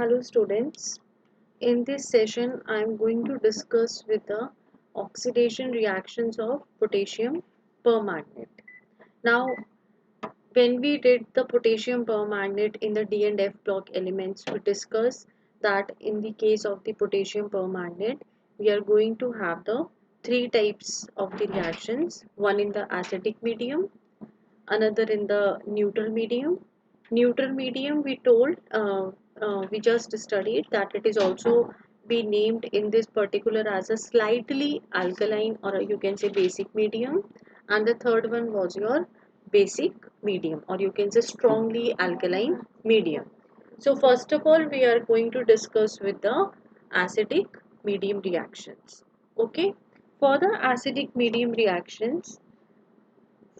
Hello students. In this session I am going to discuss with the oxidation reactions of potassium permanganate. Now when we did the potassium permanganate in the D and F block elements, we discussed that in the case of the potassium permanganate we are going to have the three types of the reactions, one in the acidic medium, another in the neutral medium. Neutral medium we told, we just studied that it is also be named in this particular as a slightly alkaline, or you can say basic medium, and the third one was your basic medium, or you can say strongly alkaline medium. So first of all we are going to discuss with the acidic medium reactions. Okay, for the acidic medium reactions,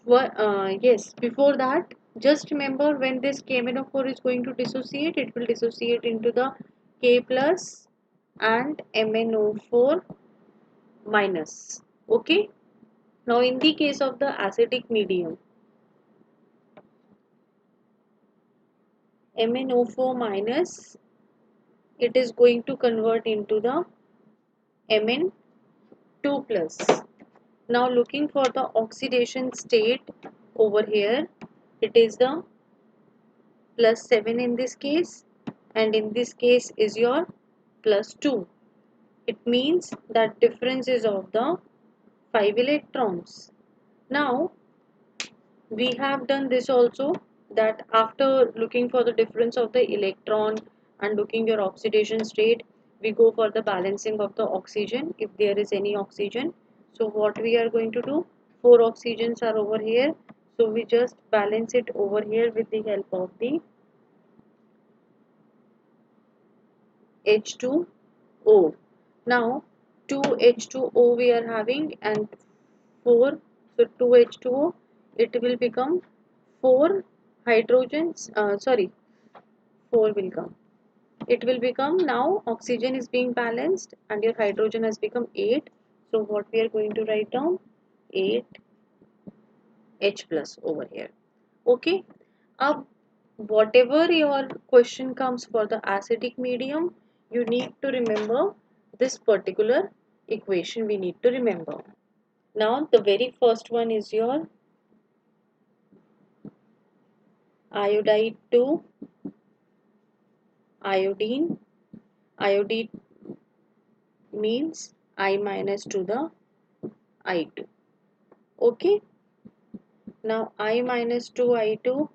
yes, before that, just remember when this KMnO4 is going to dissociate, it will dissociate into the K plus and MnO4 minus. Okay. Now, in the case of the acidic medium, MnO4 minus, it is going to convert into the Mn2 plus. Now, looking for the oxidation state over here, it is the plus 7 in this case, and in this case is your plus 2. It means that difference is of the 5 electrons. Now we have done this also, that after looking for the difference of the electron and looking your oxidation state, we go for the balancing of the oxygen if there is any oxygen. So what we are going to do, 4 oxygens are over here, so we just balance it over here with the help of the H2O. Now 2H2O we are having, and 4, so 2H2O, it will become 4 hydrogens, 4 will come. It will become, now oxygen is being balanced and your hydrogen has become 8. So what we are going to write down, 8H plus over here. Okay. Whatever your question comes for the acidic medium, you need to remember this particular equation we need to remember. Now the very first one is your iodide to iodine. Iodine means I minus to the I2. Okay. Now I minus to I2,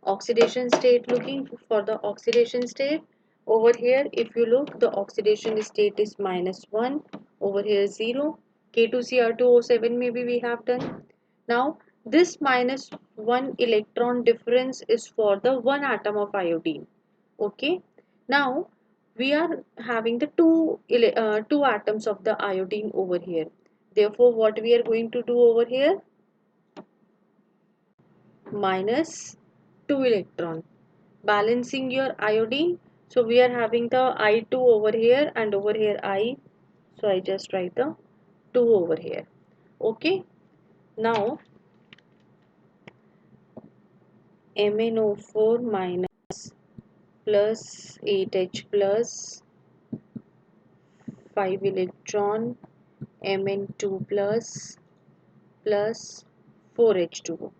oxidation state, looking for the oxidation state. Over here, if you look, the oxidation state is -1. Over here 0. K2Cr2O7 maybe we have done. Now this -1 electron difference is for the one atom of iodine. Okay. Now we are having the two atoms of the iodine over here. Therefore, what we are going to do over here, -2 electron, balancing your iodine. So we are having the I2 over here and over here I, so I just write the 2 over here. Okay. Now MnO4 minus plus 8H plus 5 electron Mn2 plus plus 4H2O.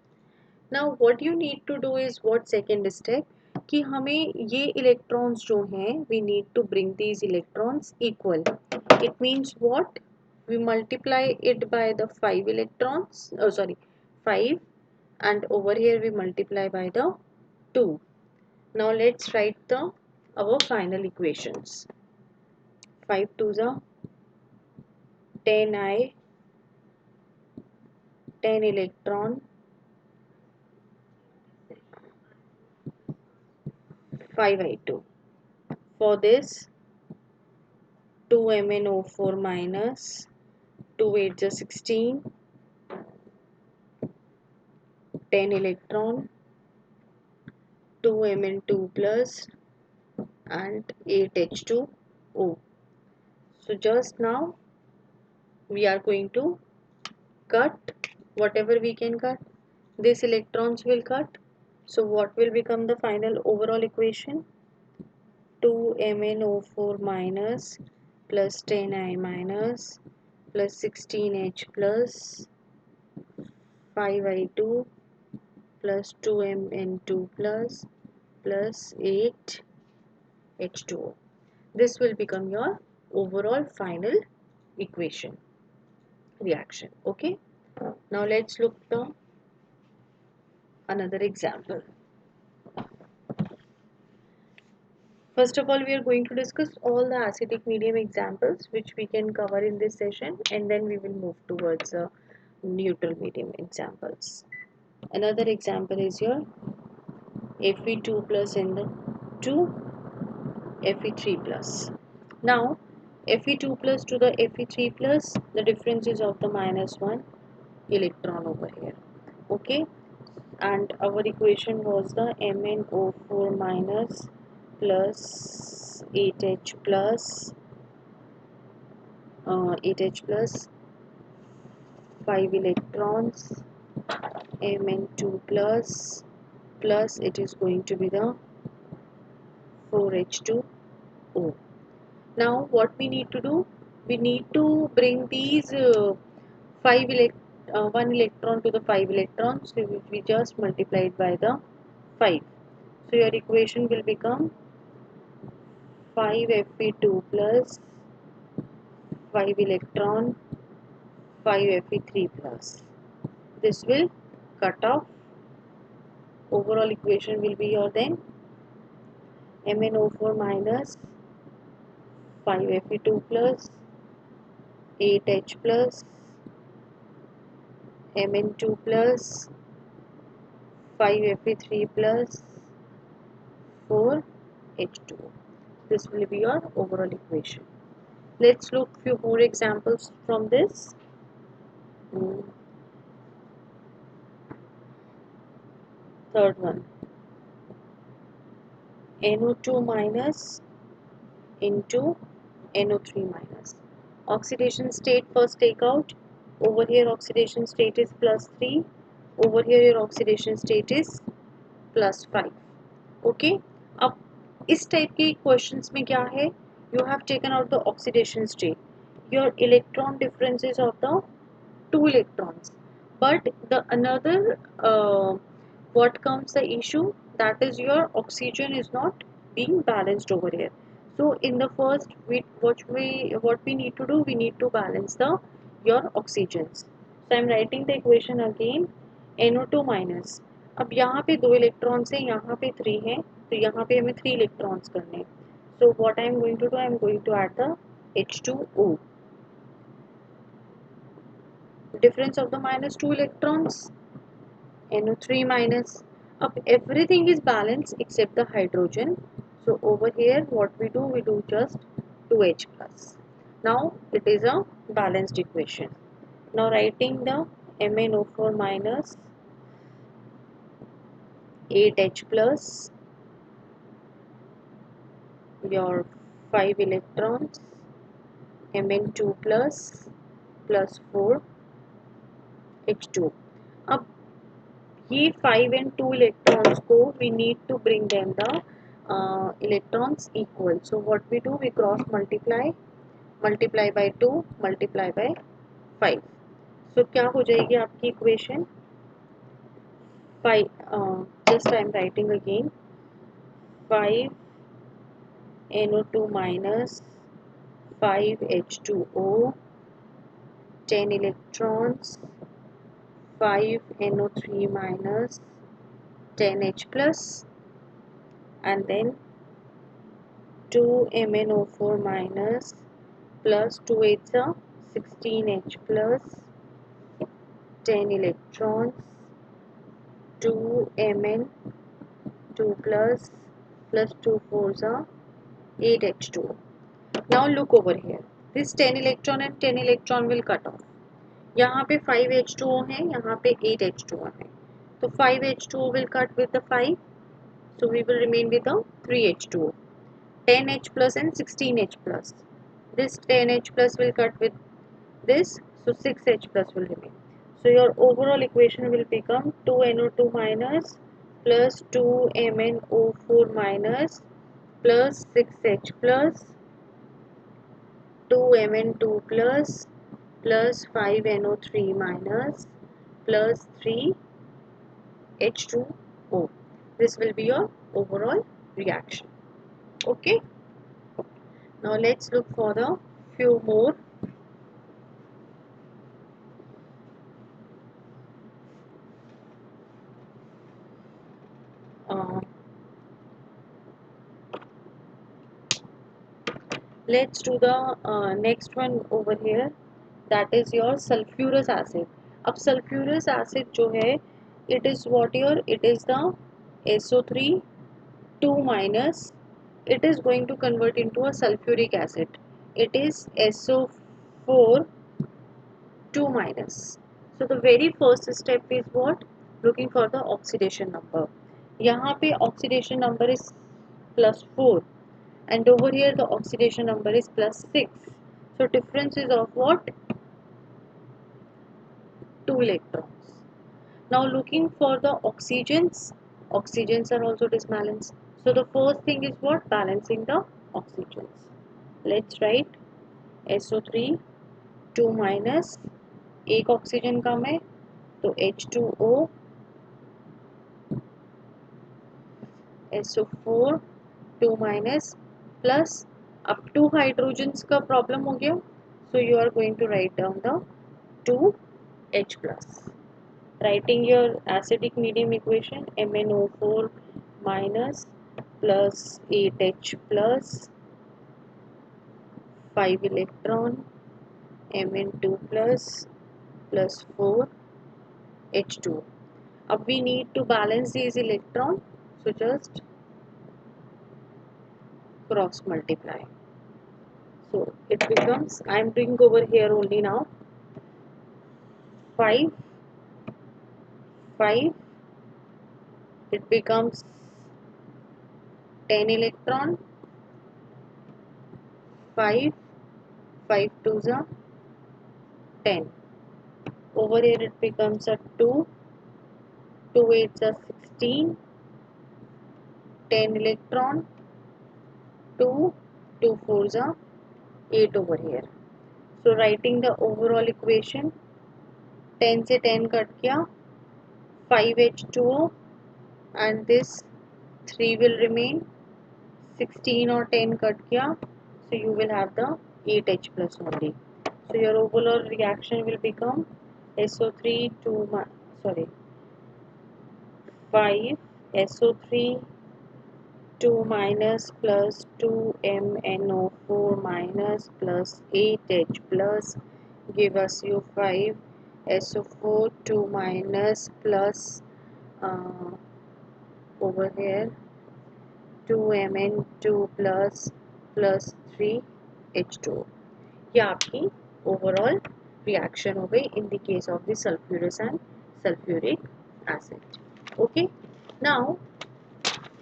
Now what you need to do is, what second step, कि हमें ये electrons जो हैं, we need to bring these electrons equal. It means what? We multiply it by the 5 electrons, 5, and over here we multiply by the 2. Now let's write our final equations. 5 2s are 10I, 10 electron, 5I2. For this, 2 MnO4 minus 2 8 is 16, 10 electron, 2 Mn2 plus and 8H2O. So just now we are going to cut whatever we can cut. These electrons will cut. So what will become the final overall equation? 2MnO4 minus plus 10I minus plus 16H plus 5I2 plus 2Mn2 plus 8H2O. This will become your overall final equation reaction. Okay. Now let's look the another example. First of all, we are going to discuss all the acidic medium examples which we can cover in this session, and then we will move towards neutral medium examples. Another example is your Fe2 plus and the 2 Fe3 plus. Now Fe2 plus to the Fe3 plus, the difference is of the minus 1 electron over here. Okay, and our equation was the MnO4 minus plus 8H plus 8H plus 5 electrons, Mn2 plus it is going to be the 4H2O. Now what we need to do, we need to bring these 1 electron to the 5 electrons, so we just multiply it by the 5. So your equation will become 5 Fe2 plus 5 electron 5 Fe3 plus. This will cut off. Overall equation will be your then MnO4 minus 5 Fe2 plus 8H plus Mn2 plus 5 Fe3 plus 4H2O. This will be your overall equation. Let's look few more examples from this. Third one, NO2 minus into NO3 minus. Oxidation state first take out. Over here oxidation state is plus 3. Over here your oxidation state is plus 5. Okay. अब इस type के questions में क्या है, you have taken out the oxidation state. Your electron differences of the 2 electrons, but the another what comes the issue, that is your oxygen is not being balanced over here. So in the first what we need to do, we need to balance the your oxygens. So I am writing the equation again. NO2 minus, अब यहाँ पे 2 electrons है, यहाँ पे 3 है, तो यहाँ पे हमें 3 इलेक्ट्रॉन्स करने हैं. So what I am going to do, I am going to add the H2O. Difference of the minus 2 electrons, NO3 minus. Up everything is balanced except the hydrogen. So over here what we do just 2H plus. Now it is a balanced equation. Now writing the MnO4 minus 8H plus your 5 electrons, Mn2 plus 4 H2. अब ये 5 and 2 electrons को we need to bring them the electrons equal. So what we do, we cross multiply by 2 multiply by 5. So क्या हो जाएगी आपकी equation 5, just I am writing again, 5 NO2 minus 5 H2O, 10 electrons, 5 NO3 minus 10H plus, and then 2 MnO4 minus plus 2 8s are 16H plus 10 electrons, 2 Mn2 plus 2 4s are 8H2O. Now look over here, this 10 electron and 10 electron will cut off. यहाँ पे 5H2O है, यहाँ पे 8H2O है, तो 5H2O will cut with the 5, so we will remain with the 3H2O. 10H plus and 16H plus. This 10H plus will cut with this, so 6H plus will remain. So your overall equation will become 2NO2 minus plus 2MnO4 minus plus 6H plus 2Mn2 plus 5NO3 minus plus 3H2O. This will be your overall reaction. Okay. Now let's look for the few more. Uh, let's do the next one over here. That is your sulfurous acid. अब sulfurous acid जो है, it is what your, it is the SO3 2 minus, it is going to convert into a sulfuric acid. It is SO4 2 minus. So the very first step is what? Looking for the oxidation number. यहाँ पे oxidation number is +4 and over here the oxidation number is +6. So difference is of what? 2 electrons. Now looking for the oxygens. Oxygens are also disbalanced. So the first thing is what? Balancing the oxygens. Let's write SO3 2 minus, एक oxygen कम है तो H2O, SO4 2 minus plus, अब 2 hydrogens का problem हो गया, so you are going to write down the 2H plus. Writing your acidic medium equation, MnO4 minus plus 8H plus 5 electron, Mn2 plus 4 H2. अब we need to balance these electron, so just cross multiply. So it becomes, I am doing over here only now, 5 5, it becomes 10 electron, 5 5 2s are 10. Over here it becomes a 2 2 8s are 16, 10 electron, 2 2 4s are 8 over here. So writing the overall equation, 10 से 10 cut गया, 5H2O and this 3 will remain, 16 or 10 cut gya, so you will have the 8H plus only. So your overall reaction will become SO3 5 SO3 2 minus plus 2MnO4 minus plus 8H plus give us you 5 SO4 2 minus plus over here 2Mn2 plus 3H2. ये आपकी overall reaction हो गई in the case of the sulfurous and sulfuric acid. Okay. Now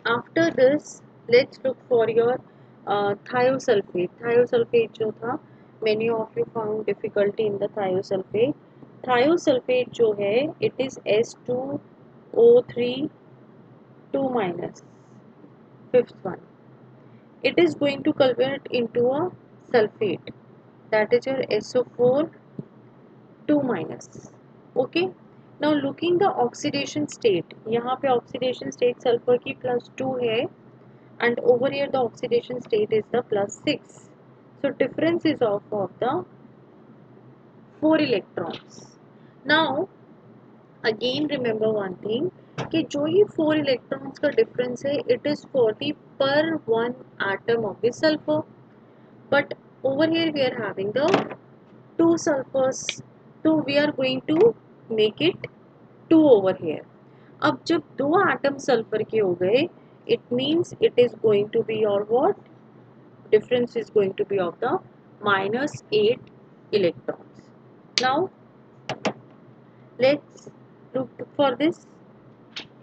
after this let's look for your thiosulfate. Thiosulfate जो था, many of you found difficulty in the thiosulfate. Thiosulfate जो है, it is S2O3 2 minus, fifth one. It is going to convert into a sulfate, that is your SO4 2 minus. Okay. Now looking the oxidation state, यहाँ पे oxidation state sulfur की +2 है and over here the oxidation state is the +6. So difference is of the 4 electrons. Now again remember one thing, कि जो ये 4 electrons का difference है, it is for the per one atom of the sulfur. But over here we are having the 2 sulfurs, so we are going to make it 2 over here. अब जब 2 atom sulfur के हो गए, it means it is going to be your what? Difference is going to be of the -8 electrons. Now let's look for this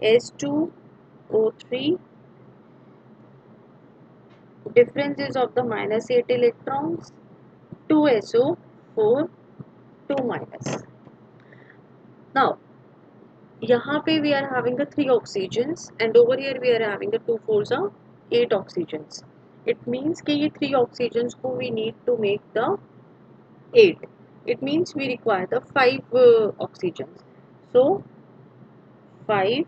S2O3. Difference is of the -8 electrons, 2SO4 2 minus. Now यहाँ पे we are having the 3 oxygens and over here we are having the 2 4s are 8 oxygens. It means कि ये 3 oxygens को we need to make the 8. It means we require the 5 oxygens. So 5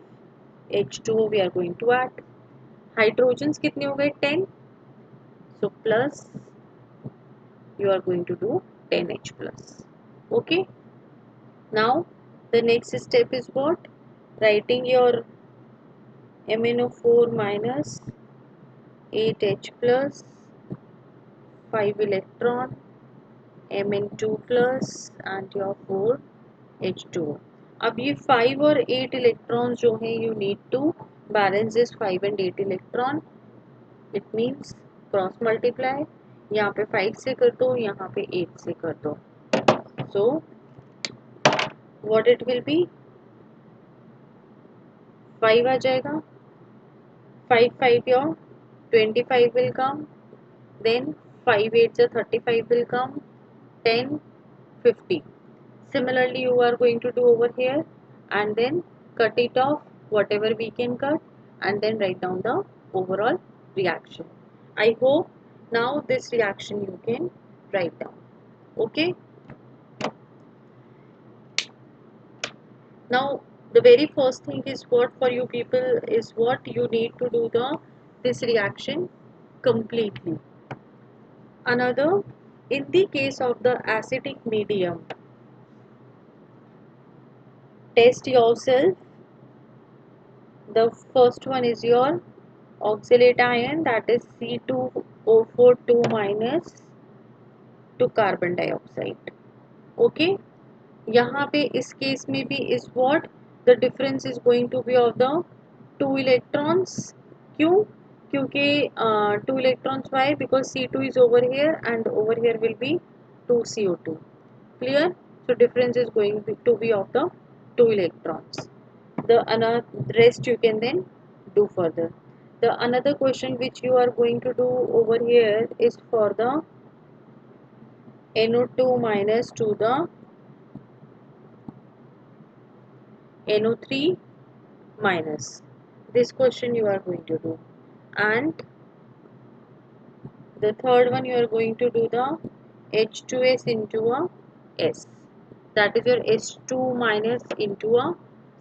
H2O we are going to add. Hydrogens कितने हो गए 10. So plus you are going to do 10H plus. Okay. Now the next step is what? Writing your MnO4 minus 8H plus 5 electron Mn2 plus and your 4H2O. अब ये 5 और 8 electrons जो हैं you need to balance this 5 and 8 electron. It means cross multiply. यहाँ पे 5 से कर दो, यहाँ पे 8 से कर दो. So what it will be? 5 आ जाएगा. 5 5 your 25 will come. Then 5 8 the 35 will come. 10 50. Similarly you are going to do over here and then cut it off whatever we can cut and then write down the overall reaction. I hope now this reaction you can write down. Okay. Now the very first thing is what for you people is what you need to do this reaction completely. Another, in the case of the acidic medium, test yourself. The first one is your oxalate ion, that is C2O4 2 minus to carbon dioxide. Okay. यहाँ पे इस case में भी is what the difference is going to be of the 2 electrons. क्यों? क्योंकि 2 electrons, why? Because C2 is over here and over here will be 2 CO2. Clear? So difference is going to be of the 2 electrons. The rest you can then do further. The another question which you are going to do over here is for the NO2 minus to the NO3 minus. This question you are going to do. And the third one you are going to do the H2S into a S. That is your S2 minus into a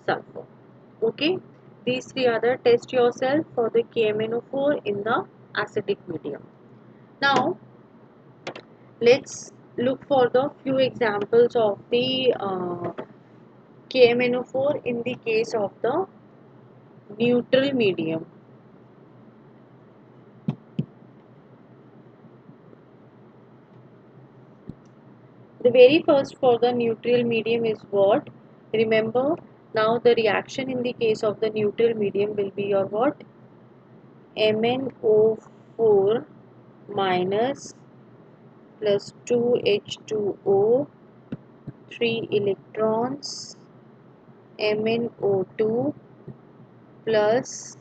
sulfur. Okay. These three are the test yourself for the KMnO4 in the acidic medium. Now let's look for the few examples of the KMnO4 in the case of the neutral medium. The very first for the neutral medium is what? Remember, now the reaction in the case of the neutral medium will be your what? MnO4 minus plus 2H2O, 3 electrons, MnO2 plus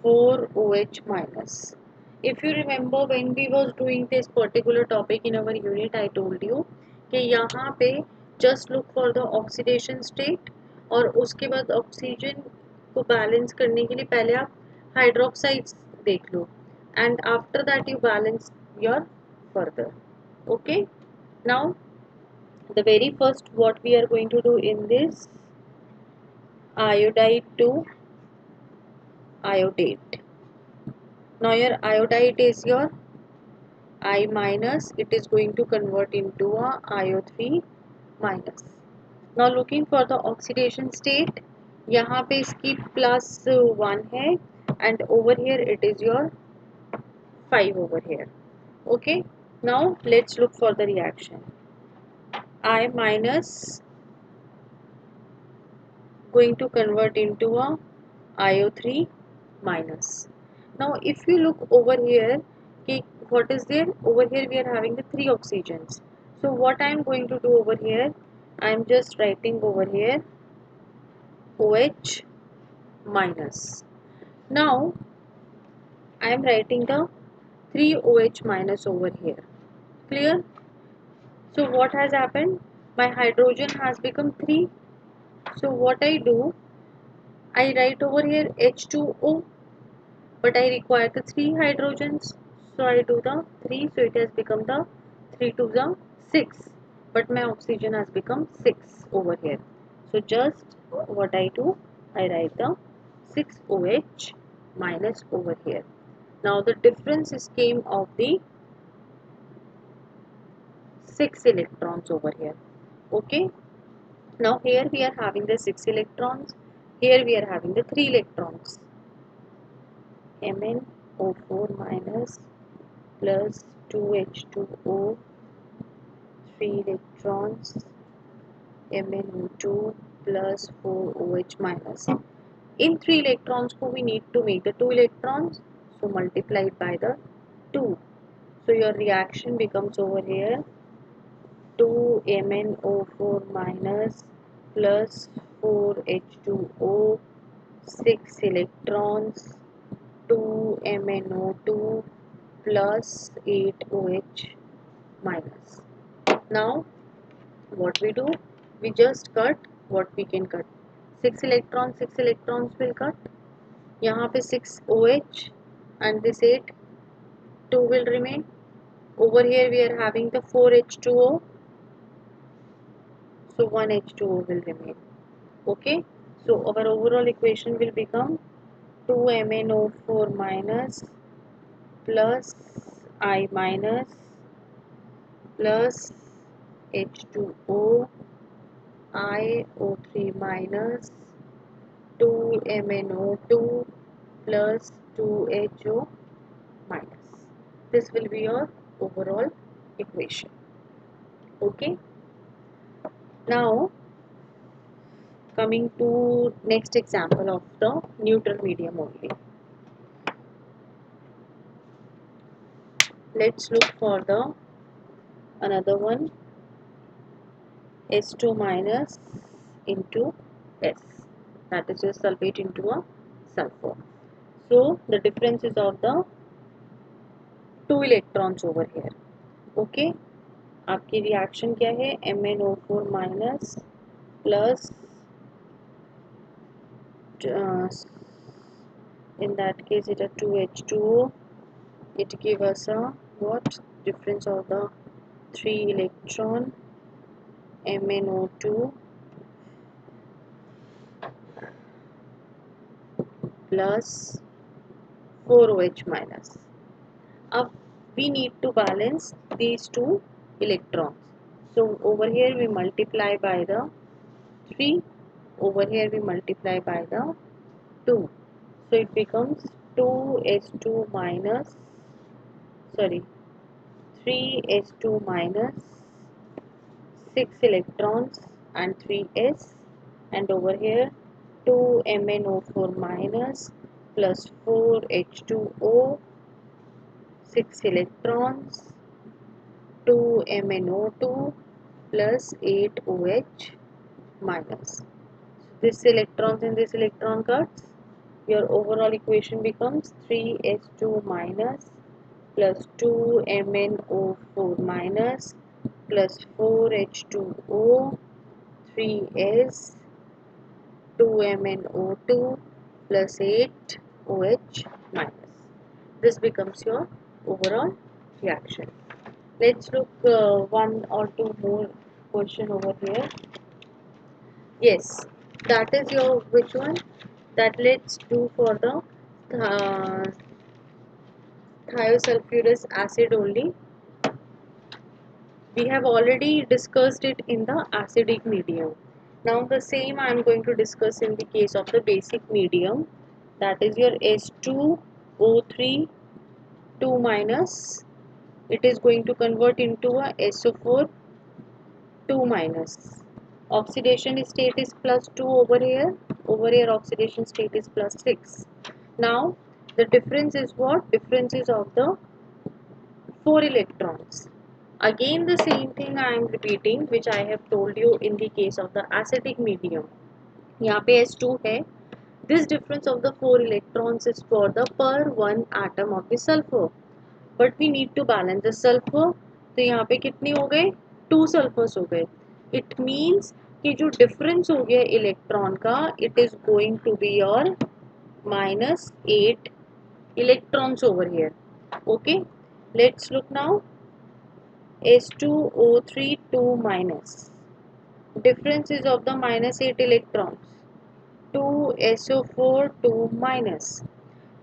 4OH minus. If you remember when we was doing this particular topic in our unit, I told you कि यहाँ पे just look for the oxidation state और उसके बाद oxygen को balance करने के लिए पहले आप हाइड्रोक्साइड्स देख लो and after that you balance your further. Okay. Now the very first what we are going to do in this iodide to iodate. Now your iodide is your I minus, it is going to convert into a IO3 minus. Now looking for the oxidation state, यहाँ पे इसकी +1 है and over here it is your 5 over here. Okay. Now let's look for the reaction. I minus going to convert into a IO3 minus. Now if you look over here, what is there? Over here we are having the 3 oxygens. So what I am going to do over here, I am just writing over here OH minus. Now I am writing the 3 OH minus over here. Clear? So what has happened? My hydrogen has become 3. So what I do, I write over here H2O. but I require the 3 hydrogens, so I do the 3, so it has become the 3 to the 6, but my oxygen has become 6 over here. So just what I do, I write the 6 OH minus over here. Now the difference is came of the 6 electrons over here. Okay, now here we are having the 6 electrons, here we are having the 3 electrons. MnO4 minus plus 2H2O, 3 electrons, MnO2 plus 4OH minus. In 3 electrons we need to make the 2 electrons, so multiplied by the 2. So your reaction becomes over here 2 MnO4 minus plus 4H2O, 6 electrons, 2 MnO2 plus 8 OH minus. Now what we do, we just cut what we can cut. 6 electrons will cut. यहाँ पे 6 OH and this 8, 2 will remain. Over here we are having the 4H2O, so 1 H2O will remain. Okay, so our overall equation will become 2 MnO4 minus plus I minus plus H2O iO3 minus 2 MnO2 plus 2HO minus. This will be your overall equation. Okay. Now coming to next example of the neutral medium only. Let's look for the another one, S2 minus into S, that is just sulfate into a sulfur. So the difference is of the 2 electrons over here. Okay, आपकी reaction क्या है, MnO4 minus plus in that case it is 2H2O, it gives us a what difference of the 3 electron MnO2 plus 4OH minus. Now we need to balance these two electrons. So over here we multiply by the 3, over here we multiply by the 2. So it becomes 2S2 minus, sorry, 3S2 minus 6 electrons and 3S, and over here 2 MnO4 minus plus 4H2O, 6 electrons, 2 MnO2 plus 8 OH minus. This electrons and this electron cuts, your overall equation becomes 3S2 minus plus 2 MnO4 minus plus 4H2O, 3S, 2 MnO2 plus 8 OH minus. This becomes your overall reaction. Let's look one or two more question over here. Yes, that is your which one? That let's do for the thiosulfurous acid only. We have already discussed it in the acidic medium. Now the same I am going to discuss in the case of the basic medium, that is your S2O3 2 minus, it is going to convert into a SO4 2 minus. Oxidation state is plus 2 over here oxidation state is plus 6. Now the difference is what? Difference is of the 4 electrons. Again the same thing I am repeating which I have told you in the case of the acidic medium. यहाँ पे S2 है. This difference of the 4 electrons is for the per one atom of the sulfur. But we need to balance the sulfur. तो यहाँ पे कितने हो गए? 2 sulfurs हो गए. It means कि जो difference हो गया इलेक्ट्रॉन का, it is going to be your -8 electrons over here. Okay, let's look now. H2O3 2 minus. Difference is of the minus 8 electrons. 2SO4 2 minus.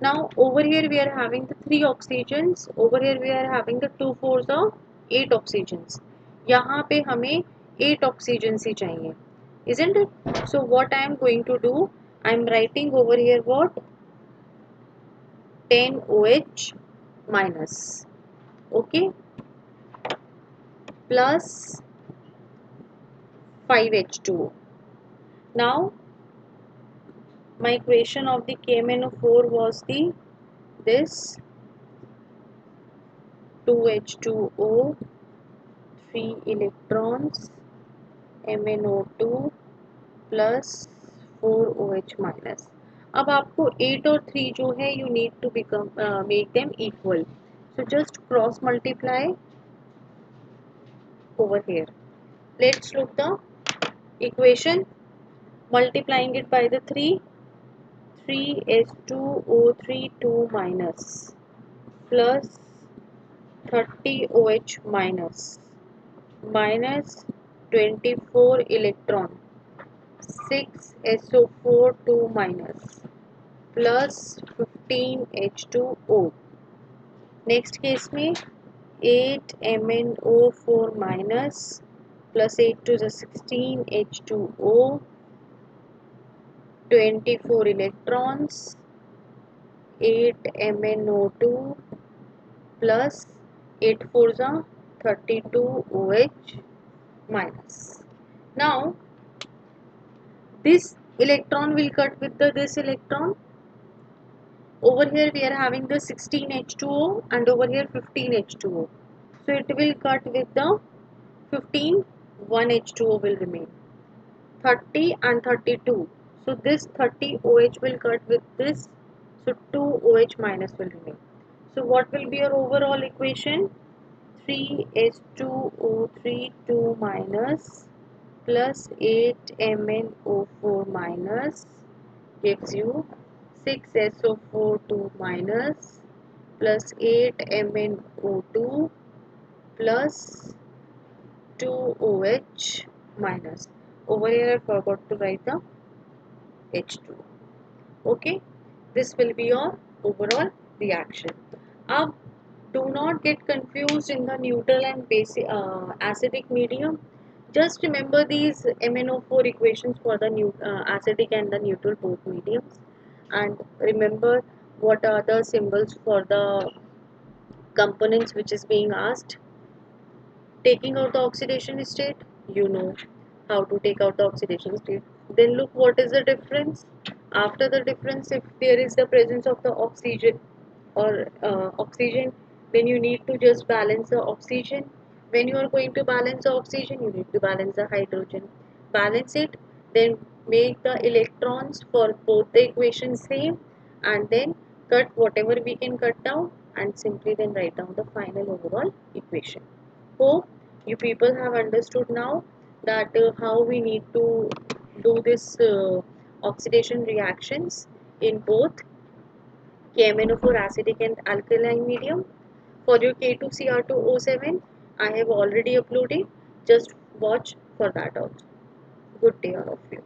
Now over here we are having the 3 oxygens. Over here we are having the 2 4s of 8 oxygens. यहाँ पे हमें 8 oxygens ही चाहिए. Isn't it? So what I am going to do, I am writing over here what? 10 OH minus. Okay, plus 5H2O. Now my equation of the KMnO4 was the this 2H2O, 3 electrons, MnO2 plus 4OH minus. अब आपको 8 और 3 जो है you need to become make them equal. So just cross multiply over here. Let's look the equation. Multiplying it by the 3, 3H2O3 2 minus plus 30OH minus minus 24 electron 6SO4 2 minus plus 15H2O. Next case में 8MnO4 minus plus 8 to the 16 H2O, 24 electrons, 8 MnO2 plus 8 4s are 32 OH minus. Now this electron will cut with this electron. Over here we are having the 16 H2O and over here 15 H2O. So it will cut with the 15, 1 H2O will remain. 30 and 32. So this 30 OH will cut with this. So 2 OH minus will remain. So what will be your overall equation? 3H2O3 2 minus plus 8MnO4 minus gives you 6SO4 2 minus plus 8MnO2 plus 2OH minus. Over here I forgot to write the H2. Okay, this will be your overall reaction. Now do not get confused in the neutral and basic acidic medium. Just remember these MnO4 equations for the acidic and the neutral both mediums, and remember what are the symbols for the components which is being asked. Taking out the oxidation state, you know how to take out the oxidation state. Then look what is the difference. After the difference, if there is the presence of the oxygen or oxygen, then you need to just balance the oxygen. When you are going to balance the oxygen, you need to balance the hydrogen. Balance it, then make the electrons for both the equations same, and then cut whatever we can cut down, and simply then write down the final overall equation. Hope you people have understood now that how we need to do this oxidation reactions in both KMnO4 acidic and alkaline medium. For your K2Cr2O7, I have already uploaded. Just watch for that also. Good day all of you.